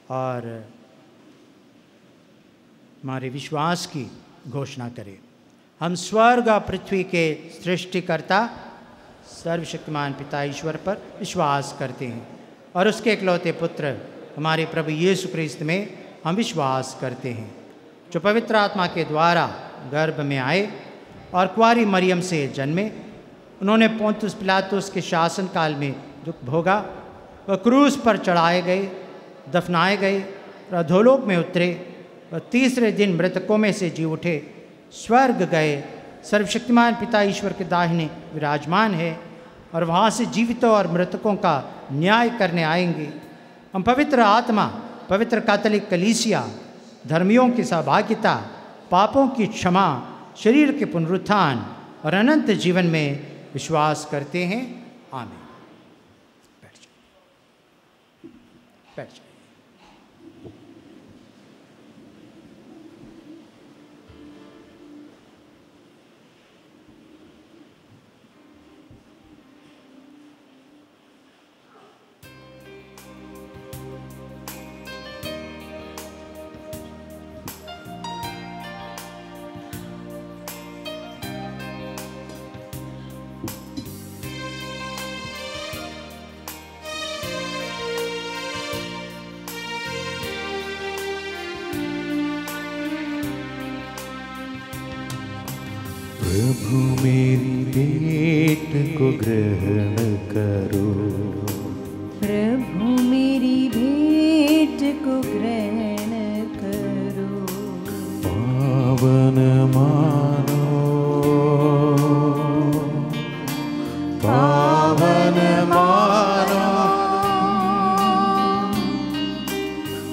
और हमारे विश्वास की घोषणा करें। हम स्वर्ग और पृथ्वी के सृष्टिकर्ता सर्वशक्तिमान पिता ईश्वर पर विश्वास करते हैं और उसके इकलौते पुत्र हमारे प्रभु यीशु क्रिस्त में हम विश्वास करते हैं, जो पवित्र आत्मा के द्वारा गर्भ में आए और कुंवारी मरियम से जन्मे। उन्होंने पोंतुस पिलातुस के शासनकाल में दुख भोगा, वह क्रूस पर चढ़ाए गए, दफनाए गए, अधोलोक में उतरे, वह तीसरे दिन मृतकों में से जी उठे, स्वर्ग गए, सर्वशक्तिमान पिता ईश्वर के दाहिने विराजमान है और वहाँ से जीवितों और मृतकों का न्याय करने आएंगे। हम पवित्र आत्मा, पवित्र कैथोलिक कलीसिया, धर्मियों की सहभागिता, पापों की क्षमा, शरीर के पुनरुत्थान और अनंत जीवन में विश्वास करते हैं। आमीन। बैठ जाइए। प्रभु मेरी भेंट को ग्रहण करो, प्रभु मेरी भेंट को ग्रहण करो, पावन मानो, पावन मानो,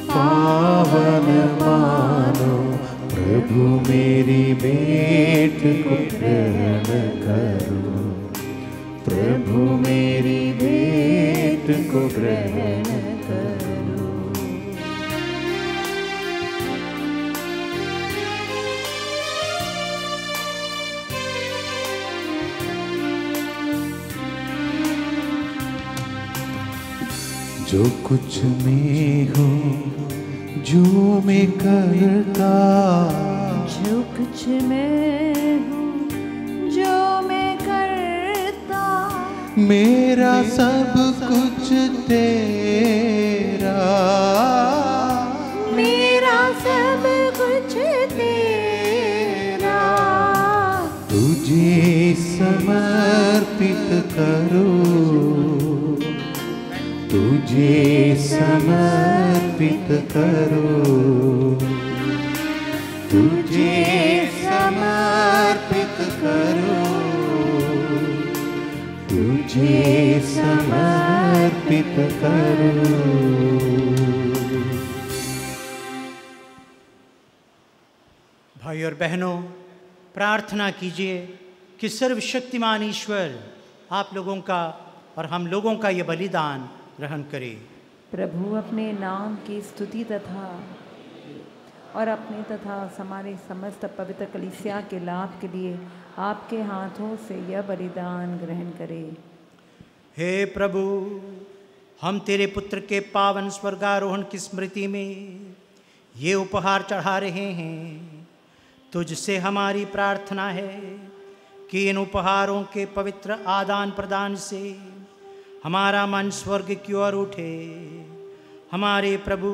पावन मानो। प्रभु मेरी भेंट को ग्रहण करो, प्रभु मेरी भेंट को ग्रहण करो। जो कुछ मैं हूँ, जो मैं करता, जो कुछ मैं हूँ, जो मैं करता, मेरा सब कुछ तेरा, मेरा सब कुछ तेरा, तुझे समर्पित करूं, तुझे समर्पित करूं, तुझे समर्पित करूं, तुझे समर्पित करूं। भाई और बहनों, प्रार्थना कीजिए कि सर्वशक्तिमान ईश्वर आप लोगों का और हम लोगों का ये बलिदान ग्रहण करे। प्रभु अपने नाम की स्तुति तथा और अपने तथा हमारे समस्त पवित्र कलीसिया के लाभ के लिए आपके हाथों से यह बलिदान ग्रहण करे। हे प्रभु, हम तेरे पुत्र के पावन स्वर्गारोहण की स्मृति में ये उपहार चढ़ा रहे हैं। तुझसे हमारी प्रार्थना है कि इन उपहारों के पवित्र आदान प्रदान से हमारा मन स्वर्ग की ओर उठे, हमारे प्रभु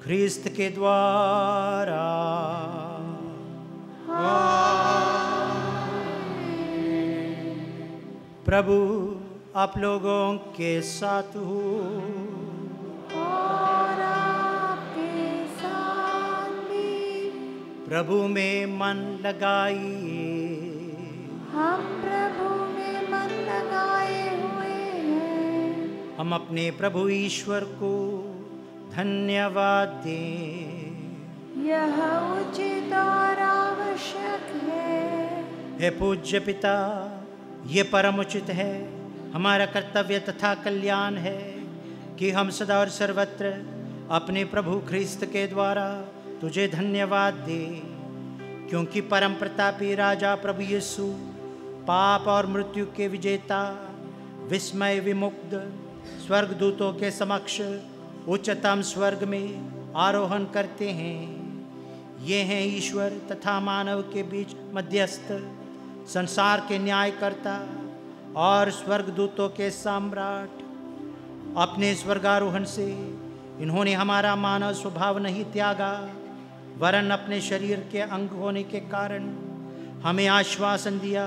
ख्रिस्त के द्वारा। प्रभु आप लोगों के साथ हो। प्रभु में मन लगाइए। हम प्रभु में मन लगाए हुए हैं। हम अपने प्रभु ईश्वर को धन्यवाद दें। यह उचित और आवश्यक है। हे पूज्य पिता, ये परम उचित है, हमारा कर्तव्य तथा कल्याण है कि हम सदा और सर्वत्र अपने प्रभु ख्रिस्त के द्वारा तुझे धन्यवाद दें, क्योंकि परम प्रतापी राजा प्रभु यीशु पाप और मृत्यु के विजेता विस्मय विमुक्त स्वर्गदूतों के समक्ष उच्चतम स्वर्ग में आरोहण करते हैं। ये हैं ईश्वर तथा मानव के बीच मध्यस्थ, संसार के न्यायकर्ता और स्वर्गदूतों के सम्राट। अपने स्वर्गारोहण से इन्होंने हमारा मानव स्वभाव नहीं त्यागा, वरन अपने शरीर के अंग होने के कारण हमें आश्वासन दिया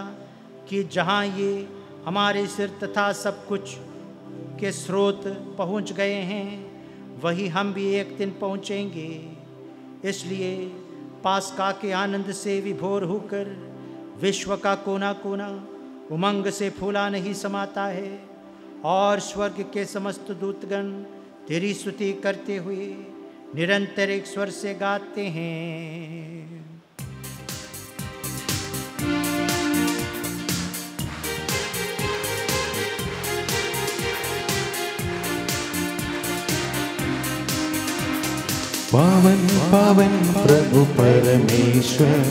कि जहाँ ये हमारे सिर तथा सब कुछ के स्रोत पहुँच गए हैं, वही हम भी एक दिन पहुँचेंगे। इसलिए पास्का के आनंद से विभोर होकर विश्व का कोना कोना उमंग से फूला नहीं समाता है, और स्वर्ग के समस्त दूतगण तेरी स्तुति करते हुए निरंतर एक स्वर से गाते हैं। पावन पावन प्रभु परमेश्वर,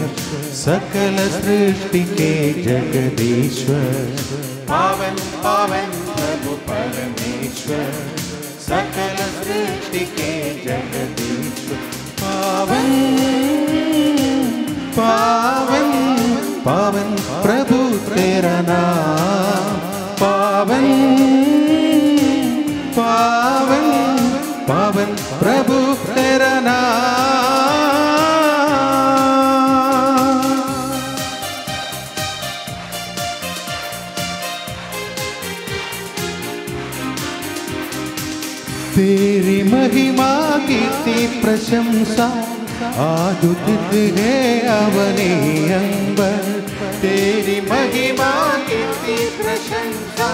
सकल सृष्टि के जगदीश्वर। पावन पावन प्रभु परमेश्वर, सकल सृष्टि के जगदीश्वर। पावन पावन पावन प्रभु तेरा नाम। पावन पावन पावन प्रभु तेरा नाम। तेरी महिमा कीर्ति प्रशंसा आज उदित है अवनी अंबर। तेरी महिमा कीर्ति प्रशंसा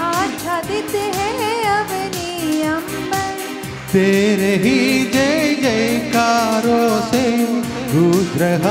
आच्छादित है अवनी अंबर। तेरे ही जय जयकारों से गूंज रहा